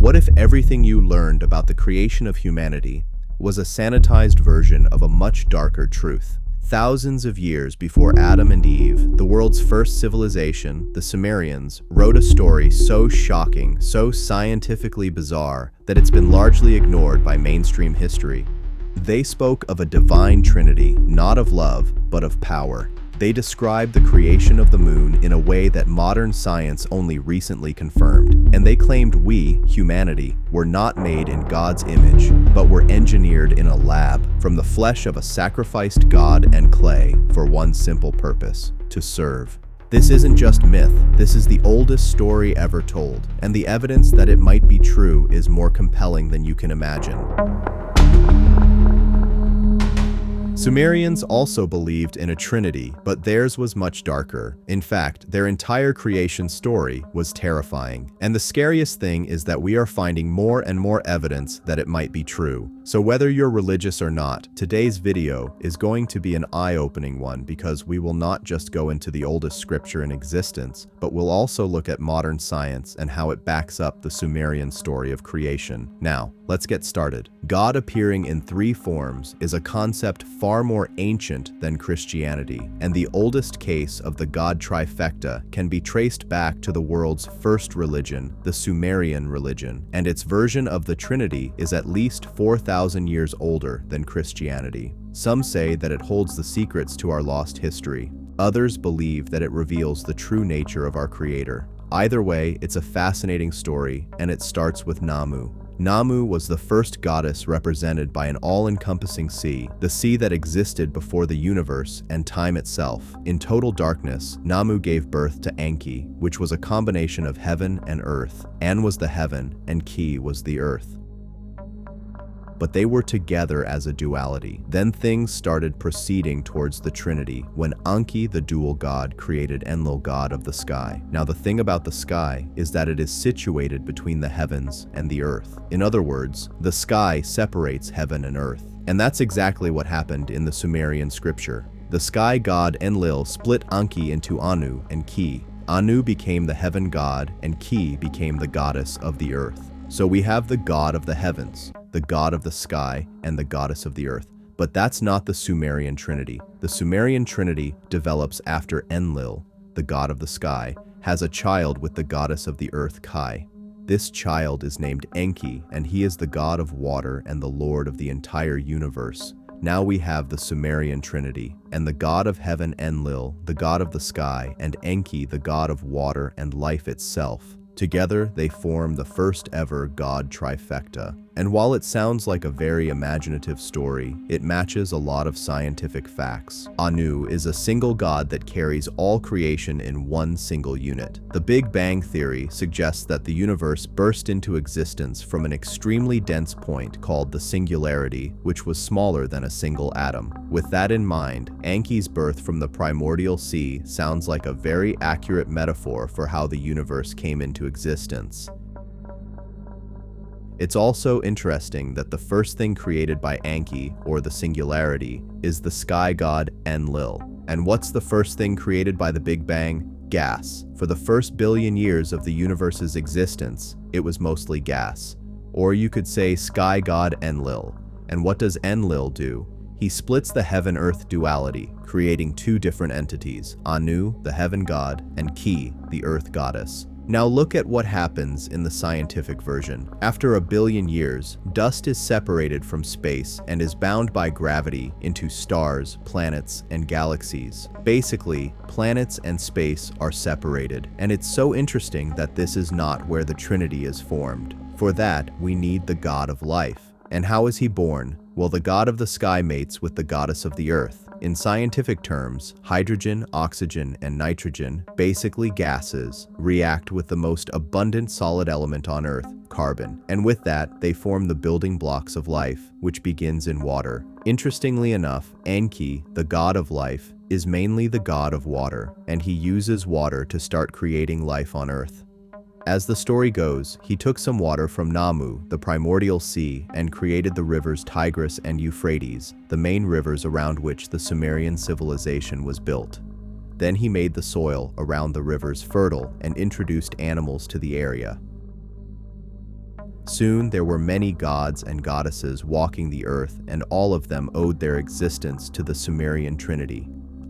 What if everything you learned about the creation of humanity was a sanitized version of a much darker truth? Thousands of years before Adam and Eve, the world's first civilization, the Sumerians, wrote a story so shocking, so scientifically bizarre, that it's been largely ignored by mainstream history. They spoke of a divine trinity, not of love, but of power. They described the creation of the moon in a way that modern science only recently confirmed, and they claimed we, humanity, were not made in God's image, but were engineered in a lab from the flesh of a sacrificed god and clay for one simple purpose: to serve. This isn't just myth, this is the oldest story ever told, and the evidence that it might be true is more compelling than you can imagine. Sumerians also believed in a trinity, but theirs was much darker. In fact, their entire creation story was terrifying. And the scariest thing is that we are finding more and more evidence that it might be true. So whether you're religious or not, today's video is going to be an eye-opening one, because we will not just go into the oldest scripture in existence, but we'll also look at modern science and how it backs up the Sumerian story of creation. Now, let's get started. God appearing in three forms is a concept far more ancient than Christianity, and the oldest case of the God trifecta can be traced back to the world's first religion, the Sumerian religion, and its version of the Trinity is at least 4,000 years older than Christianity. Some say that it holds the secrets to our lost history. Others believe that it reveals the true nature of our Creator. Either way, it's a fascinating story, and it starts with Namu. Namu was the first goddess represented by an all-encompassing sea, the sea that existed before the universe and time itself. In total darkness, Namu gave birth to Enki, which was a combination of heaven and earth. An was the heaven, and Ki was the earth. But they were together as a duality. Then things started proceeding towards the Trinity when Enki, the dual god, created Enlil, god of the sky. Now the thing about the sky is that it is situated between the heavens and the earth. In other words, the sky separates heaven and earth. And that's exactly what happened in the Sumerian scripture. The sky god Enlil split Enki into Anu and Ki. Anu became the heaven god, and Ki became the goddess of the earth. So we have the god of the heavens, the god of the sky, and the goddess of the earth. But that's not the Sumerian Trinity. The Sumerian Trinity develops after Enlil, the god of the sky, has a child with the goddess of the earth, Kai. This child is named Enki, and he is the god of water and the lord of the entire universe. Now we have the Sumerian Trinity, and the god of heaven Enlil, the god of the sky, and Enki, the god of water and life itself. Together, they form the first ever God trifecta. And while it sounds like a very imaginative story, it matches a lot of scientific facts. Anu is a single god that carries all creation in one single unit. The Big Bang theory suggests that the universe burst into existence from an extremely dense point called the singularity, which was smaller than a single atom. With that in mind, Enki's birth from the primordial sea sounds like a very accurate metaphor for how the universe came into existence. It's also interesting that the first thing created by Enki, or the singularity, is the sky god Enlil. And what's the first thing created by the Big Bang? Gas. For the first billion years of the universe's existence, it was mostly gas. Or you could say sky god Enlil. And what does Enlil do? He splits the heaven-earth duality, creating two different entities, Anu, the heaven god, and Ki, the earth goddess. Now look at what happens in the scientific version. After a billion years, dust is separated from space and is bound by gravity into stars, planets, and galaxies. Basically, planets and space are separated, and it's so interesting that this is not where the Trinity is formed. For that, we need the god of life. And how is he born? Well, the god of the sky mates with the goddess of the earth. In scientific terms, hydrogen, oxygen, and nitrogen, basically gases, react with the most abundant solid element on Earth, carbon. And with that, they form the building blocks of life, which begins in water. Interestingly enough, Enki, the god of life, is mainly the god of water, and he uses water to start creating life on Earth. As the story goes, he took some water from Namu, the primordial sea, and created the rivers Tigris and Euphrates, the main rivers around which the Sumerian civilization was built. Then he made the soil around the rivers fertile and introduced animals to the area. Soon there were many gods and goddesses walking the earth, and all of them owed their existence to the Sumerian Trinity.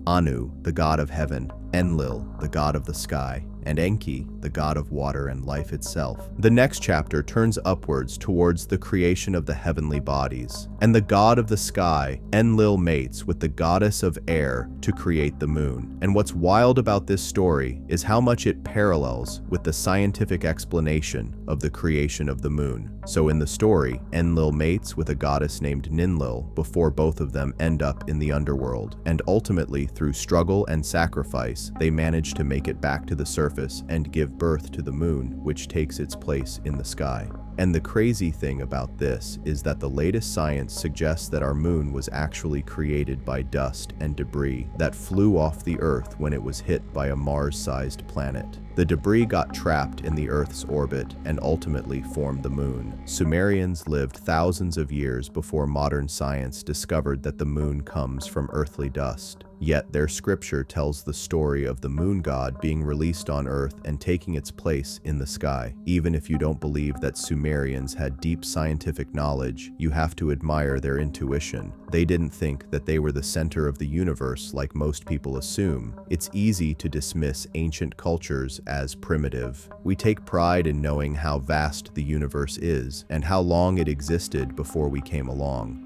Anu, the god of heaven, Enlil, the god of the sky, and Enki, the god of water and life itself. The next chapter turns upwards towards the creation of the heavenly bodies, and the god of the sky, Enlil, mates with the goddess of air to create the moon. And what's wild about this story is how much it parallels with the scientific explanation of the creation of the moon. So in the story, Enlil mates with a goddess named Ninlil before both of them end up in the underworld, and ultimately through struggle and sacrifice, they manage to make it back to the surface and give birth to the moon, which takes its place in the sky. And the crazy thing about this is that the latest science suggests that our moon was actually created by dust and debris that flew off the Earth when it was hit by a Mars-sized planet. The debris got trapped in the Earth's orbit and ultimately formed the moon. Sumerians lived thousands of years before modern science discovered that the moon comes from earthly dust. Yet their scripture tells the story of the moon god being released on Earth and taking its place in the sky. Even if you don't believe that Sumerians had deep scientific knowledge, you have to admire their intuition. They didn't think that they were the center of the universe like most people assume. It's easy to dismiss ancient cultures as primitive. We take pride in knowing how vast the universe is and how long it existed before we came along.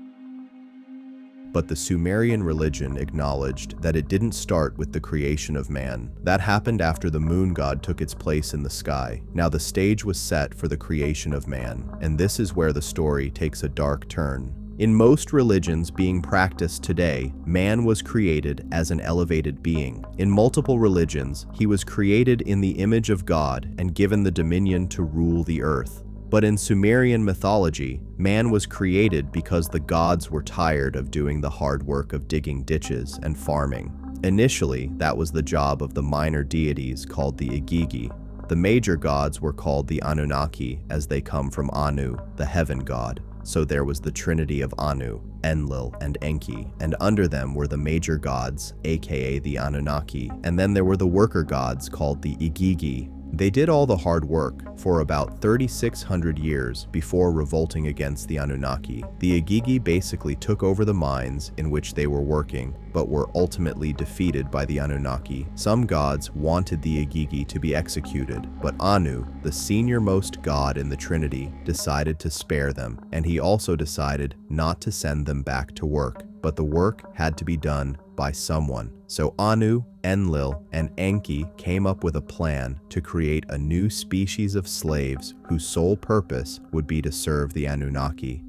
But the Sumerian religion acknowledged that it didn't start with the creation of man. That happened after the moon god took its place in the sky. Now the stage was set for the creation of man, and this is where the story takes a dark turn. In most religions being practiced today, man was created as an elevated being. In multiple religions, he was created in the image of God and given the dominion to rule the earth. But in Sumerian mythology, man was created because the gods were tired of doing the hard work of digging ditches and farming. Initially, that was the job of the minor deities called the Igigi. The major gods were called the Anunnaki, as they come from Anu, the heaven god. So there was the trinity of Anu, Enlil, and Enki, and under them were the major gods, aka the Anunnaki, and then there were the worker gods called the Igigi. They did all the hard work for about 3,600 years before revolting against the Anunnaki. The Igigi basically took over the mines in which they were working, but were ultimately defeated by the Anunnaki. Some gods wanted the Igigi to be executed, but Anu, the senior-most god in the Trinity, decided to spare them, and he also decided not to send them back to work. But the work had to be done by someone. So Anu, Enlil, and Enki came up with a plan to create a new species of slaves whose sole purpose would be to serve the Anunnaki.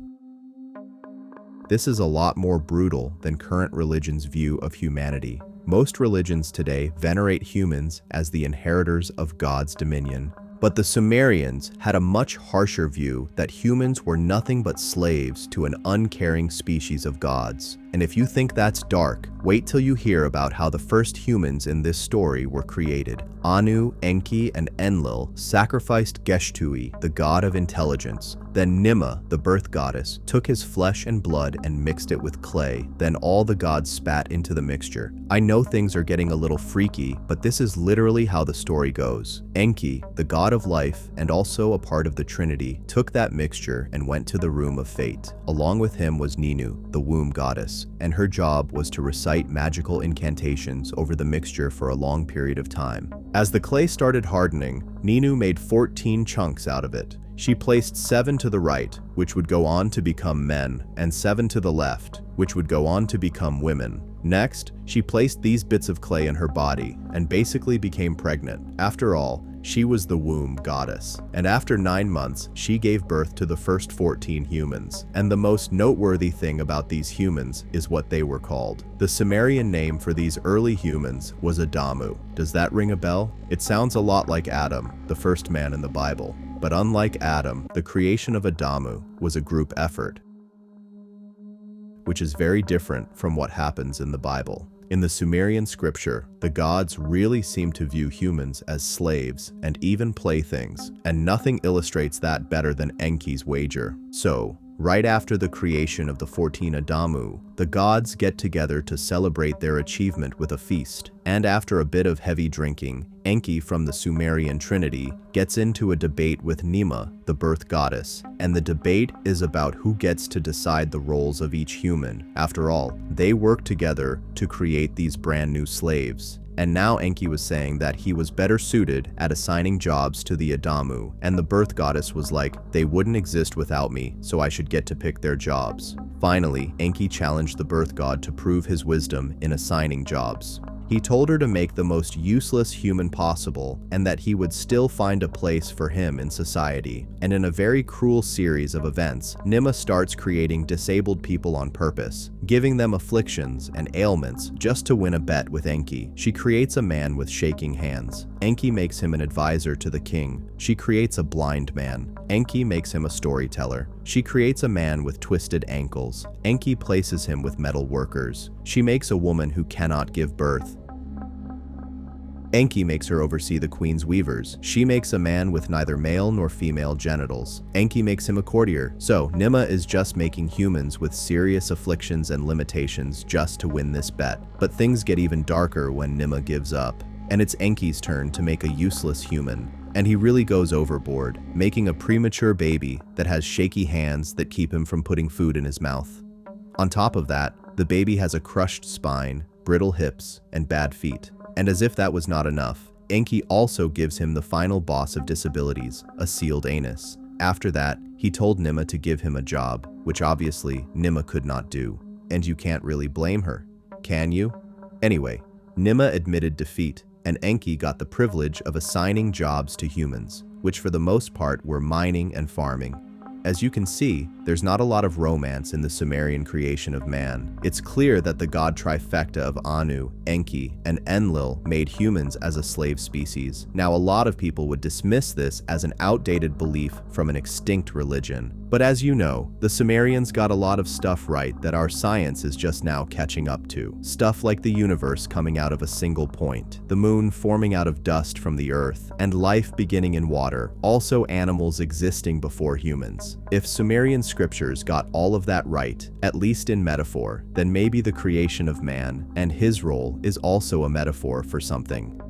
This is a lot more brutal than current religion's view of humanity. Most religions today venerate humans as the inheritors of God's dominion. But the Sumerians had a much harsher view that humans were nothing but slaves to an uncaring species of gods. And if you think that's dark, wait till you hear about how the first humans in this story were created. Anu, Enki, and Enlil sacrificed Geshtui, the god of intelligence. Then Nima, the birth goddess, took his flesh and blood and mixed it with clay. Then all the gods spat into the mixture. I know things are getting a little freaky, but this is literally how the story goes. Enki, the god of life and also a part of the Trinity, took that mixture and went to the room of fate. Along with him was Ninu, the womb goddess, and her job was to recite magical incantations over the mixture for a long period of time. As the clay started hardening, Ninu made 14 chunks out of it. She placed 7 to the right, which would go on to become men, and 7 to the left, which would go on to become women. Next, she placed these bits of clay in her body and basically became pregnant. After all, she was the womb goddess. And after 9 months, she gave birth to the first 14 humans. And the most noteworthy thing about these humans is what they were called. The Sumerian name for these early humans was Adamu. Does that ring a bell? It sounds a lot like Adam, the first man in the Bible. But unlike Adam, the creation of Adamu was a group effort, which is very different from what happens in the Bible. In the Sumerian scripture, the gods really seem to view humans as slaves and even playthings, and nothing illustrates that better than Enki's wager. So, Right after the creation of the 14 Adamu, the gods get together to celebrate their achievement with a feast. And after a bit of heavy drinking, Enki from the Sumerian Trinity gets into a debate with Nima, the birth goddess, and the debate is about who gets to decide the roles of each human. After all, they work together to create these brand new slaves. And now Enki was saying that he was better suited at assigning jobs to the Adamu, and the birth goddess was like, they wouldn't exist without me, so I should get to pick their jobs. Finally, Enki challenged the birth god to prove his wisdom in assigning jobs. He told her to make the most useless human possible and that he would still find a place for him in society. And in a very cruel series of events, Nima starts creating disabled people on purpose, giving them afflictions and ailments just to win a bet with Enki. She creates a man with shaking hands. Enki makes him an advisor to the king. She creates a blind man. Enki makes him a storyteller. She creates a man with twisted ankles. Enki places him with metal workers. She makes a woman who cannot give birth. Enki makes her oversee the queen's weavers. She makes a man with neither male nor female genitals. Enki makes him a courtier. So Nima is just making humans with serious afflictions and limitations just to win this bet. But things get even darker when Nima gives up. And it's Enki's turn to make a useless human. And he really goes overboard, making a premature baby that has shaky hands that keep him from putting food in his mouth. On top of that, the baby has a crushed spine, brittle hips, and bad feet. And as if that was not enough, Enki also gives him the final boss of disabilities, a sealed anus. After that, he told Nima to give him a job, which obviously Nima could not do. And you can't really blame her, can you? Anyway, Nima admitted defeat, and Enki got the privilege of assigning jobs to humans, which for the most part were mining and farming. As you can see, there's not a lot of romance in the Sumerian creation of man. It's clear that the god trifecta of Anu, Enki, and Enlil made humans as a slave species. Now, a lot of people would dismiss this as an outdated belief from an extinct religion. But as you know, the Sumerians got a lot of stuff right that our science is just now catching up to. Stuff like the universe coming out of a single point, the moon forming out of dust from the earth, and life beginning in water, also animals existing before humans. If Sumerian scriptures got all of that right, at least in metaphor, then maybe the creation of man and his role is also a metaphor for something.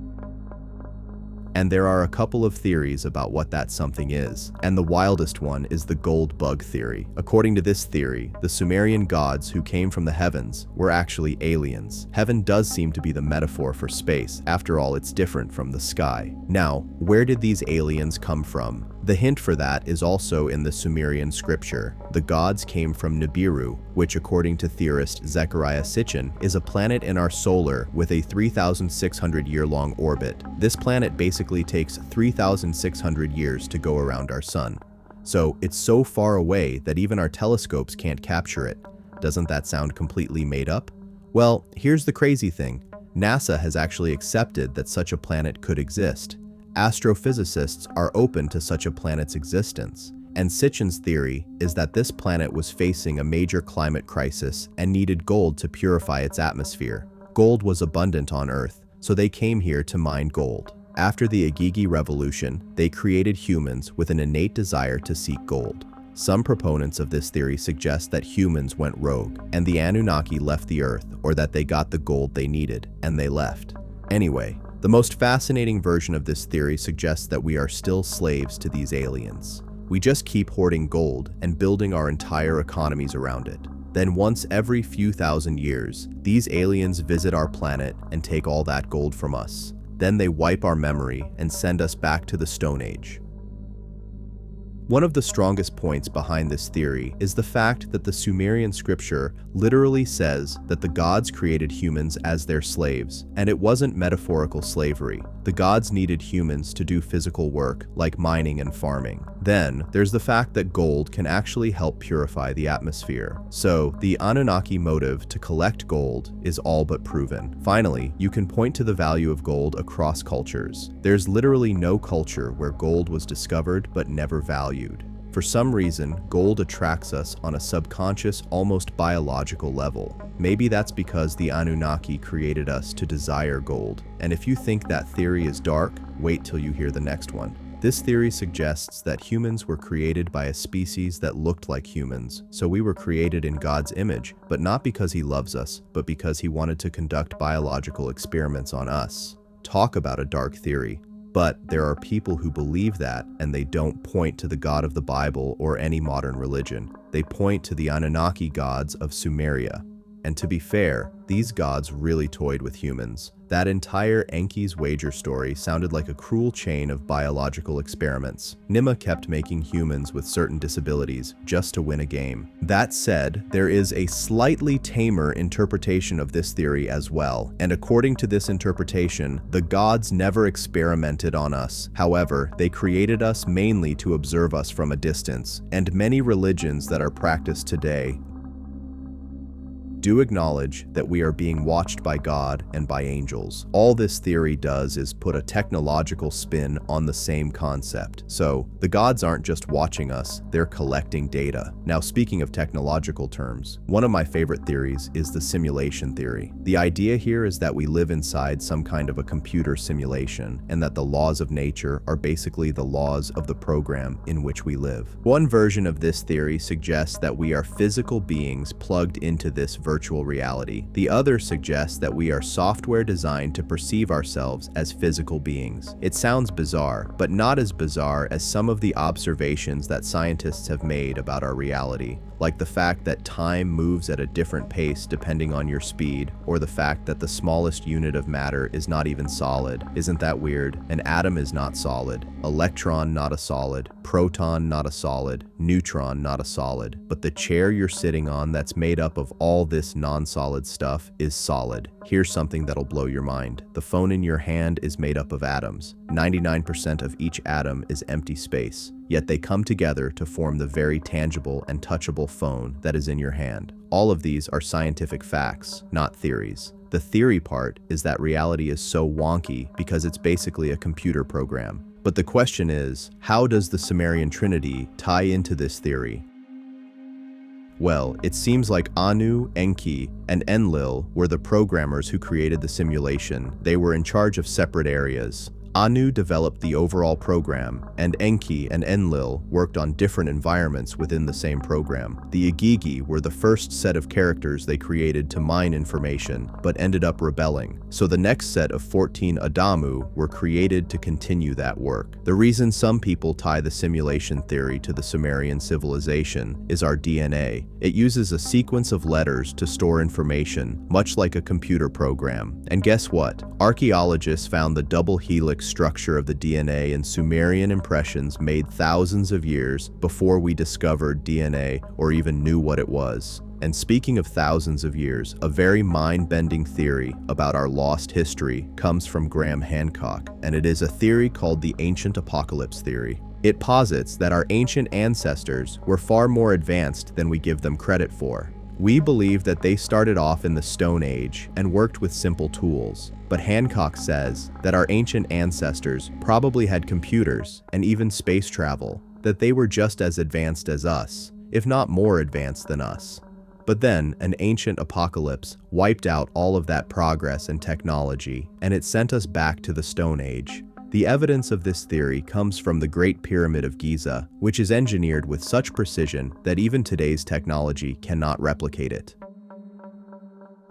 And there are a couple of theories about what that something is, and the wildest one is the gold bug theory. According to this theory, the Sumerian gods who came from the heavens were actually aliens. Heaven does seem to be the metaphor for space. After all, it's different from the sky. Now, where did these aliens come from? The hint for that is also in the Sumerian scripture. The gods came from Nibiru, which according to theorist Zecharia Sitchin is a planet in our solar with a 3,600-year-long orbit. This planet basically takes 3,600 years to go around our sun. So it's so far away that even our telescopes can't capture it. Doesn't that sound completely made up? Well, here's the crazy thing. NASA has actually accepted that such a planet could exist. Astrophysicists are open to such a planet's existence, and Sitchin's theory is that this planet was facing a major climate crisis and needed gold to purify its atmosphere. Gold was abundant on Earth, so they came here to mine gold. After the Agigi Revolution, they created humans with an innate desire to seek gold. Some proponents of this theory suggest that humans went rogue, and the Anunnaki left the Earth, or that they got the gold they needed, and they left. Anyway, the most fascinating version of this theory suggests that we are still slaves to these aliens. We just keep hoarding gold and building our entire economies around it. Then once every few thousand years, these aliens visit our planet and take all that gold from us. Then they wipe our memory and send us back to the Stone Age. One of the strongest points behind this theory is the fact that the Sumerian scripture literally says that the gods created humans as their slaves, and it wasn't metaphorical slavery. The gods needed humans to do physical work like mining and farming. Then, there's the fact that gold can actually help purify the atmosphere. So, the Anunnaki motive to collect gold is all but proven. Finally, you can point to the value of gold across cultures. There's literally no culture where gold was discovered but never valued. For some reason, gold attracts us on a subconscious, almost biological level. Maybe that's because the Anunnaki created us to desire gold. And if you think that theory is dark, wait till you hear the next one. This theory suggests that humans were created by a species that looked like humans, so we were created in God's image, but not because he loves us, but because he wanted to conduct biological experiments on us. Talk about a dark theory. But there are people who believe that, and they don't point to the God of the Bible or any modern religion. They point to the Anunnaki gods of Sumeria. And to be fair, these gods really toyed with humans. That entire Enki's wager story sounded like a cruel chain of biological experiments. Nima kept making humans with certain disabilities just to win a game. That said, there is a slightly tamer interpretation of this theory as well, and according to this interpretation, the gods never experimented on us. However, they created us mainly to observe us from a distance, and many religions that are practiced today do acknowledge that we are being watched by God and by angels. All this theory does is put a technological spin on the same concept. So, the gods aren't just watching us, they're collecting data. Now, speaking of technological terms, one of my favorite theories is the simulation theory. The idea here is that we live inside some kind of a computer simulation, and that the laws of nature are basically the laws of the program in which we live. One version of this theory suggests that we are physical beings plugged into this virtual reality. The other suggests that we are software designed to perceive ourselves as physical beings. It sounds bizarre, but not as bizarre as some of the observations that scientists have made about our reality, like the fact that time moves at a different pace depending on your speed, or the fact that the smallest unit of matter is not even solid. Isn't that weird? An atom is not solid, electron not a solid, proton not a solid, neutron not a solid, but the chair you're sitting on that's made up of all this non-solid stuff is solid. Here's something that'll blow your mind. The phone in your hand is made up of atoms. 99% of each atom is empty space, yet they come together to form the very tangible and touchable phone that is in your hand. All of these are scientific facts, not theories. The theory part is that reality is so wonky because it's basically a computer program. But the question is, how does the Sumerian Trinity tie into this theory? Well, it seems like Anu, Enki, and Enlil were the programmers who created the simulation. They were in charge of separate areas. Anu developed the overall program, and Enki and Enlil worked on different environments within the same program. The Igigi were the first set of characters they created to mine information, but ended up rebelling. So the next set of 14 Adamu were created to continue that work. The reason some people tie the simulation theory to the Sumerian civilization is our DNA. It uses a sequence of letters to store information, much like a computer program. And guess what? Archaeologists found the double helix structure of the DNA in Sumerian impressions made thousands of years before we discovered DNA or even knew what it was. And speaking of thousands of years, a very mind-bending theory about our lost history comes from Graham Hancock, and it is a theory called the ancient apocalypse theory. It posits that our ancient ancestors were far more advanced than we give them credit for. We believe that they started off in the Stone Age and worked with simple tools, but Hancock says that our ancient ancestors probably had computers and even space travel, that they were just as advanced as us, if not more advanced than us. But then, an ancient apocalypse wiped out all of that progress and technology, and it sent us back to the Stone Age. The evidence of this theory comes from the Great Pyramid of Giza, which is engineered with such precision that even today's technology cannot replicate it.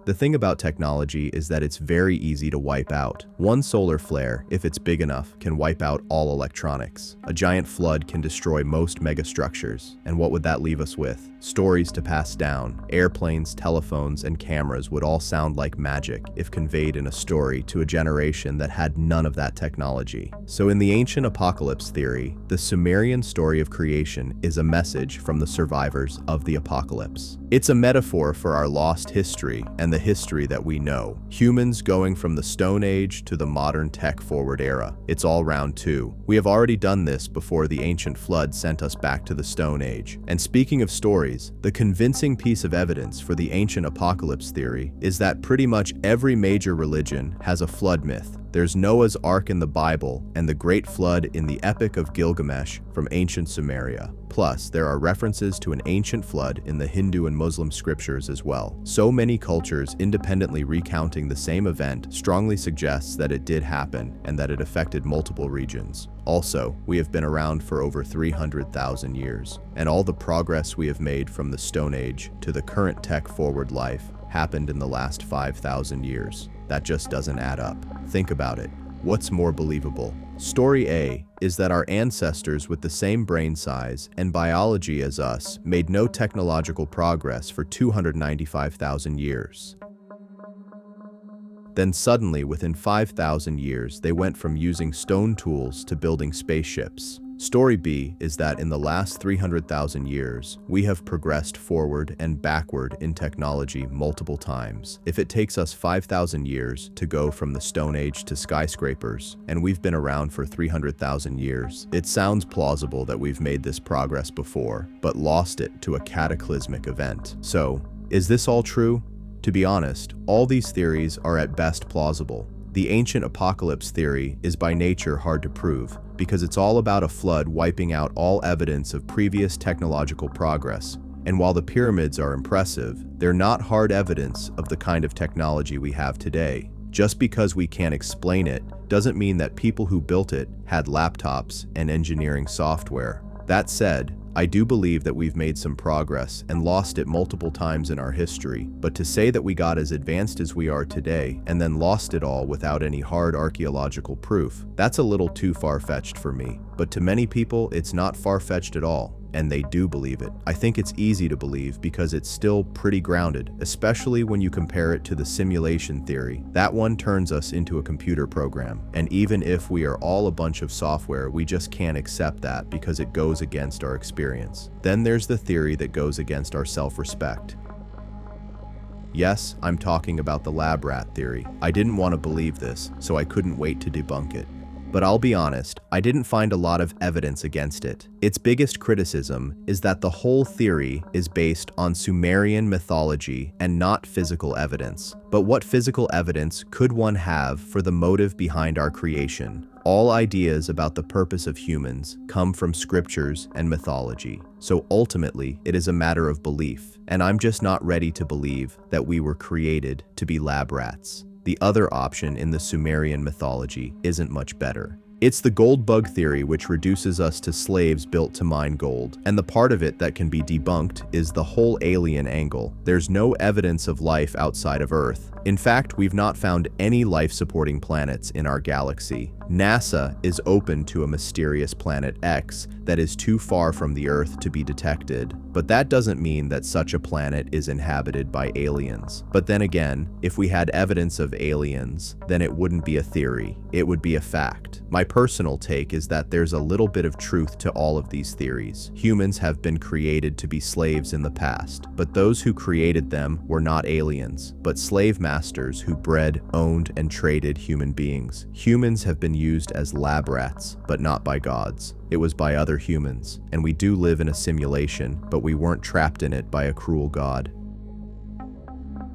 The thing about technology is that it's very easy to wipe out. One solar flare, if it's big enough, can wipe out all electronics. A giant flood can destroy most megastructures. And what would that leave us with? Stories to pass down. Airplanes, telephones, and cameras would all sound like magic if conveyed in a story to a generation that had none of that technology. So in the ancient apocalypse theory, the Sumerian story of creation is a message from the survivors of the apocalypse. It's a metaphor for our lost history and the history that we know. Humans going from the Stone Age to the modern tech-forward era. It's all round two. We have already done this before the ancient flood sent us back to the Stone Age. And speaking of stories, the convincing piece of evidence for the ancient apocalypse theory is that pretty much every major religion has a flood myth. There's Noah's Ark in the Bible and the Great Flood in the Epic of Gilgamesh from ancient Sumeria. Plus, there are references to an ancient flood in the Hindu and Muslim scriptures as well. So many cultures independently recounting the same event strongly suggests that it did happen and that it affected multiple regions. Also, we have been around for over 300,000 years, and all the progress we have made from the Stone Age to the current tech-forward life happened in the last 5,000 years. That just doesn't add up. Think about it. What's more believable? Story A is that our ancestors with the same brain size and biology as us made no technological progress for 295,000 years. Then suddenly, within 5,000 years, they went from using stone tools to building spaceships. Story B is that in the last 300,000 years, we have progressed forward and backward in technology multiple times. If it takes us 5,000 years to go from the Stone Age to skyscrapers, and we've been around for 300,000 years, it sounds plausible that we've made this progress before, but lost it to a cataclysmic event. So, is this all true? To be honest, all these theories are at best plausible. The ancient apocalypse theory is by nature hard to prove, because it's all about a flood wiping out all evidence of previous technological progress. And while the pyramids are impressive, they're not hard evidence of the kind of technology we have today. Just because we can't explain it doesn't mean that people who built it had laptops and engineering software. That said, I do believe that we've made some progress and lost it multiple times in our history, but to say that we got as advanced as we are today and then lost it all without any hard archaeological proof, that's a little too far-fetched for me. But to many people, it's not far-fetched at all, and they do believe it. I think it's easy to believe because it's still pretty grounded, especially when you compare it to the simulation theory. That one turns us into a computer program, and even if we are all a bunch of software, we just can't accept that because it goes against our experience. Then there's the theory that goes against our self-respect. Yes, I'm talking about the lab rat theory. I didn't want to believe this, so I couldn't wait to debunk it. But I'll be honest, I didn't find a lot of evidence against it. Its biggest criticism is that the whole theory is based on Sumerian mythology and not physical evidence. But what physical evidence could one have for the motive behind our creation? All ideas about the purpose of humans come from scriptures and mythology. So ultimately, it is a matter of belief, and I'm just not ready to believe that we were created to be lab rats. The other option in the Sumerian mythology isn't much better. It's the gold bug theory, which reduces us to slaves built to mine gold. And the part of it that can be debunked is the whole alien angle. There's no evidence of life outside of Earth. In fact, we've not found any life-supporting planets in our galaxy. NASA is open to a mysterious planet X that is too far from the Earth to be detected. But that doesn't mean that such a planet is inhabited by aliens. But then again, if we had evidence of aliens, then it wouldn't be a theory, it would be a fact. My personal take is that there's a little bit of truth to all of these theories. Humans have been created to be slaves in the past, but those who created them were not aliens, but slave masters who bred, owned, and traded human beings. Humans have been used as lab rats, but not by gods. It was by other humans, and we do live in a simulation, but we weren't trapped in it by a cruel god.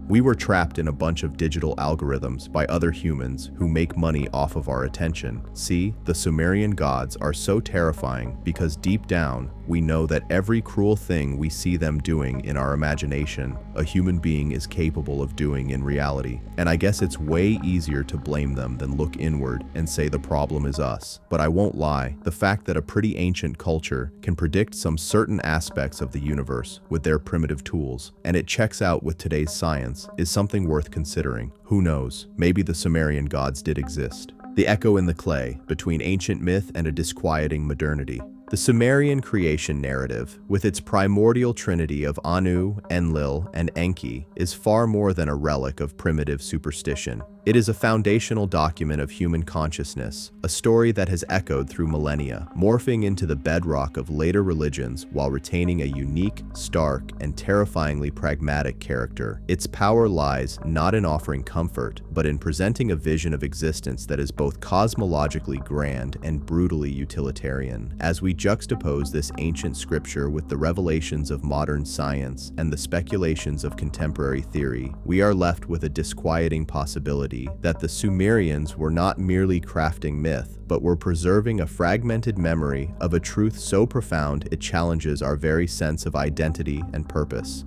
We were trapped in a bunch of digital algorithms by other humans who make money off of our attention. See, the Sumerian gods are so terrifying because deep down, we know that every cruel thing we see them doing in our imagination, a human being is capable of doing in reality. And I guess it's way easier to blame them than look inward and say the problem is us. But I won't lie, the fact that a pretty ancient culture can predict some certain aspects of the universe with their primitive tools, and it checks out with today's science, is something worth considering. Who knows, maybe the Sumerian gods did exist. The echo in the clay between ancient myth and a disquieting modernity. The Sumerian creation narrative, with its primordial trinity of Anu, Enlil, and Enki, is far more than a relic of primitive superstition. It is a foundational document of human consciousness, a story that has echoed through millennia, morphing into the bedrock of later religions while retaining a unique, stark, and terrifyingly pragmatic character. Its power lies not in offering comfort, but in presenting a vision of existence that is both cosmologically grand and brutally utilitarian. As we juxtapose this ancient scripture with the revelations of modern science and the speculations of contemporary theory, we are left with a disquieting possibility that the Sumerians were not merely crafting myth, but were preserving a fragmented memory of a truth so profound it challenges our very sense of identity and purpose.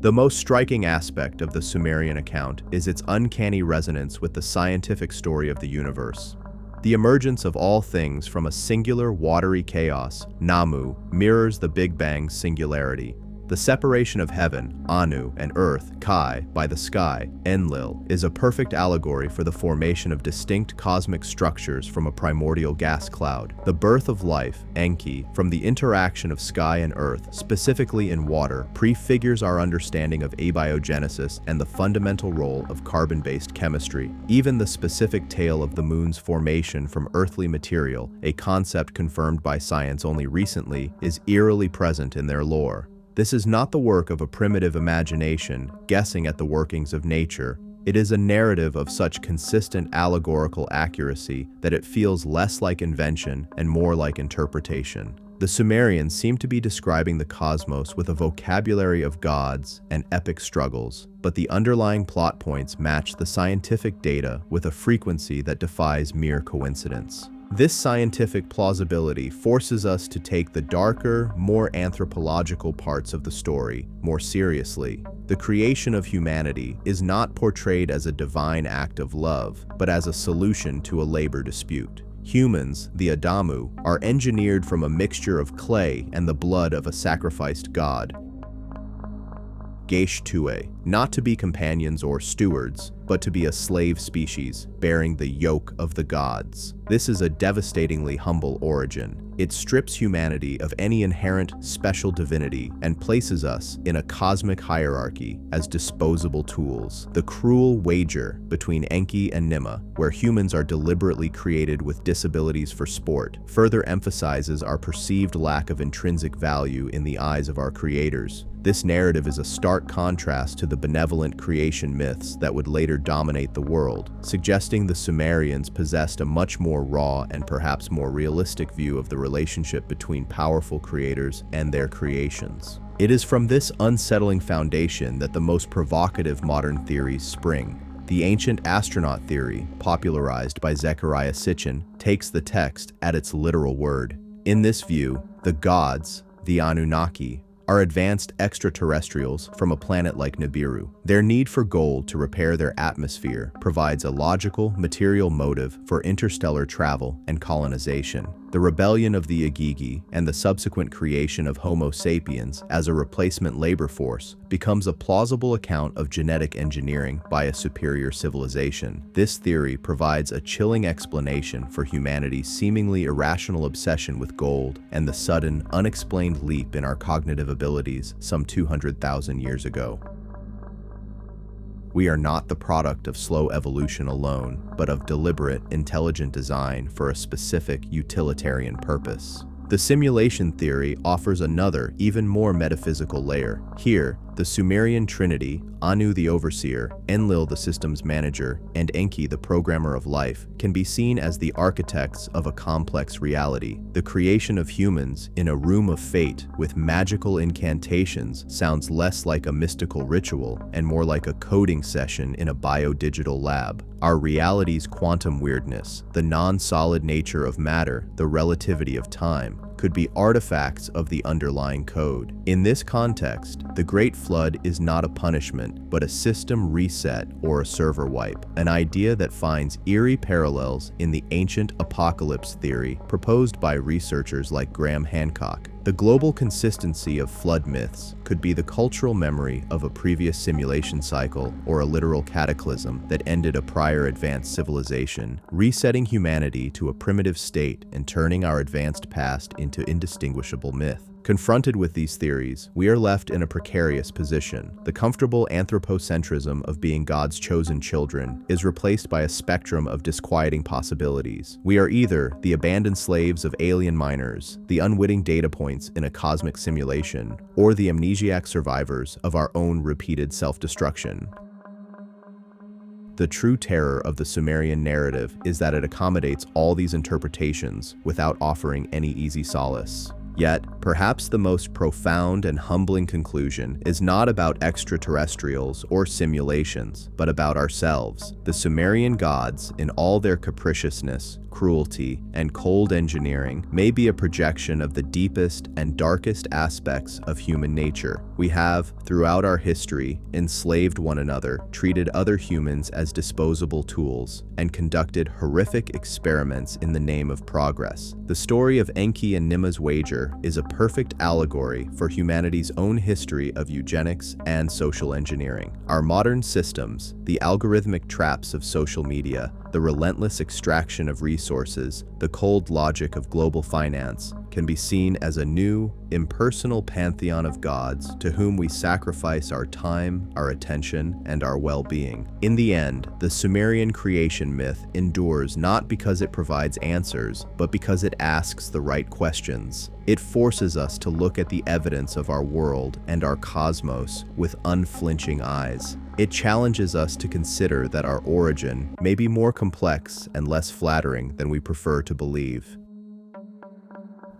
The most striking aspect of the Sumerian account is its uncanny resonance with the scientific story of the universe. The emergence of all things from a singular watery chaos, Namu, mirrors the Big Bang's singularity. The separation of heaven, Anu, and earth, Kai, by the sky, Enlil, is a perfect allegory for the formation of distinct cosmic structures from a primordial gas cloud. The birth of life, Enki, from the interaction of sky and earth, specifically in water, prefigures our understanding of abiogenesis and the fundamental role of carbon-based chemistry. Even the specific tale of the moon's formation from earthly material, a concept confirmed by science only recently, is eerily present in their lore. This is not the work of a primitive imagination, guessing at the workings of nature. It is a narrative of such consistent allegorical accuracy that it feels less like invention and more like interpretation. The Sumerians seem to be describing the cosmos with a vocabulary of gods and epic struggles, but the underlying plot points match the scientific data with a frequency that defies mere coincidence. This scientific plausibility forces us to take the darker, more anthropological parts of the story more seriously. The creation of humanity is not portrayed as a divine act of love, but as a solution to a labor dispute. Humans, the Adamu, are engineered from a mixture of clay and the blood of a sacrificed god, Geishtue, not to be companions or stewards, but to be a slave species, bearing the yoke of the gods. This is a devastatingly humble origin. It strips humanity of any inherent special divinity and places us in a cosmic hierarchy as disposable tools. The cruel wager between Enki and Nima, where humans are deliberately created with disabilities for sport, further emphasizes our perceived lack of intrinsic value in the eyes of our creators. This narrative is a stark contrast to the benevolent creation myths that would later dominate the world, suggesting the Sumerians possessed a much more raw and perhaps more realistic view of the relationship between powerful creators and their creations. It is from this unsettling foundation that the most provocative modern theories spring. The ancient astronaut theory, popularized by Zecharia Sitchin, takes the text at its literal word. In this view, the gods, the Anunnaki, are advanced extraterrestrials from a planet like Nibiru. Their need for gold to repair their atmosphere provides a logical, material motive for interstellar travel and colonization. The rebellion of the Igigi and the subsequent creation of Homo sapiens as a replacement labor force becomes a plausible account of genetic engineering by a superior civilization. This theory provides a chilling explanation for humanity's seemingly irrational obsession with gold and the sudden, unexplained leap in our cognitive abilities some 200,000 years ago. We are not the product of slow evolution alone, but of deliberate, intelligent design for a specific utilitarian purpose. The simulation theory offers another, even more metaphysical layer. Here, the Sumerian Trinity, Anu the overseer, Enlil the systems manager, and Enki the programmer of life, can be seen as the architects of a complex reality. The creation of humans in a room of fate with magical incantations sounds less like a mystical ritual and more like a coding session in a biodigital lab. Our reality's quantum weirdness, the non-solid nature of matter, the relativity of time, could be artifacts of the underlying code. In this context, the Great Flood is not a punishment, but a system reset or a server wipe, an idea that finds eerie parallels in the ancient apocalypse theory proposed by researchers like Graham Hancock. The global consistency of flood myths could be the cultural memory of a previous simulation cycle or a literal cataclysm that ended a prior advanced civilization, resetting humanity to a primitive state and turning our advanced past into indistinguishable myth. Confronted with these theories, we are left in a precarious position. The comfortable anthropocentrism of being God's chosen children is replaced by a spectrum of disquieting possibilities. We are either the abandoned slaves of alien miners, the unwitting data points in a cosmic simulation, or the amnesiac survivors of our own repeated self-destruction. The true terror of the Sumerian narrative is that it accommodates all these interpretations without offering any easy solace. Yet, perhaps the most profound and humbling conclusion is not about extraterrestrials or simulations, but about ourselves. The Sumerian gods, in all their capriciousness, cruelty, and cold engineering, may be a projection of the deepest and darkest aspects of human nature. We have, throughout our history, enslaved one another, treated other humans as disposable tools, and conducted horrific experiments in the name of progress. The story of Enki and Nimma's wager is a perfect allegory for humanity's own history of eugenics and social engineering. Our modern systems, the algorithmic traps of social media, the relentless extraction of resources, the cold logic of global finance, can be seen as a new, impersonal pantheon of gods to whom we sacrifice our time, our attention, and our well-being. In the end, the Sumerian creation myth endures not because it provides answers, but because it asks the right questions. It forces us to look at the evidence of our world and our cosmos with unflinching eyes. It challenges us to consider that our origin may be more complex and less flattering than we prefer to believe.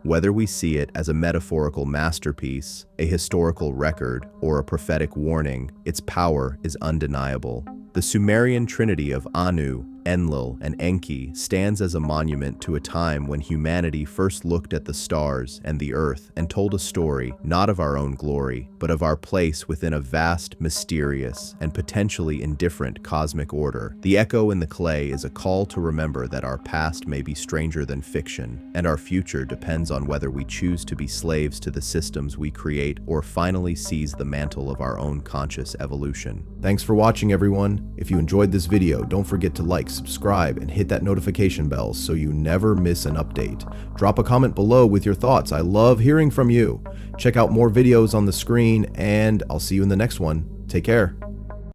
Whether we see it as a metaphorical masterpiece, a historical record, or a prophetic warning, its power is undeniable. The Sumerian Trinity of Anu, Enlil, and Enki stands as a monument to a time when humanity first looked at the stars and the earth and told a story not of our own glory, but of our place within a vast, mysterious, and potentially indifferent cosmic order. The echo in the clay is a call to remember that our past may be stranger than fiction, and our future depends on whether we choose to be slaves to the systems we create or finally seize the mantle of our own conscious evolution. Thanks for watching, everyone. If you enjoyed this video, don't forget to like, subscribe, and hit that notification bell so you never miss an update. Drop a comment below with your thoughts. I love hearing from you. Check out more videos on the screen, and I'll see you in the next one. Take care.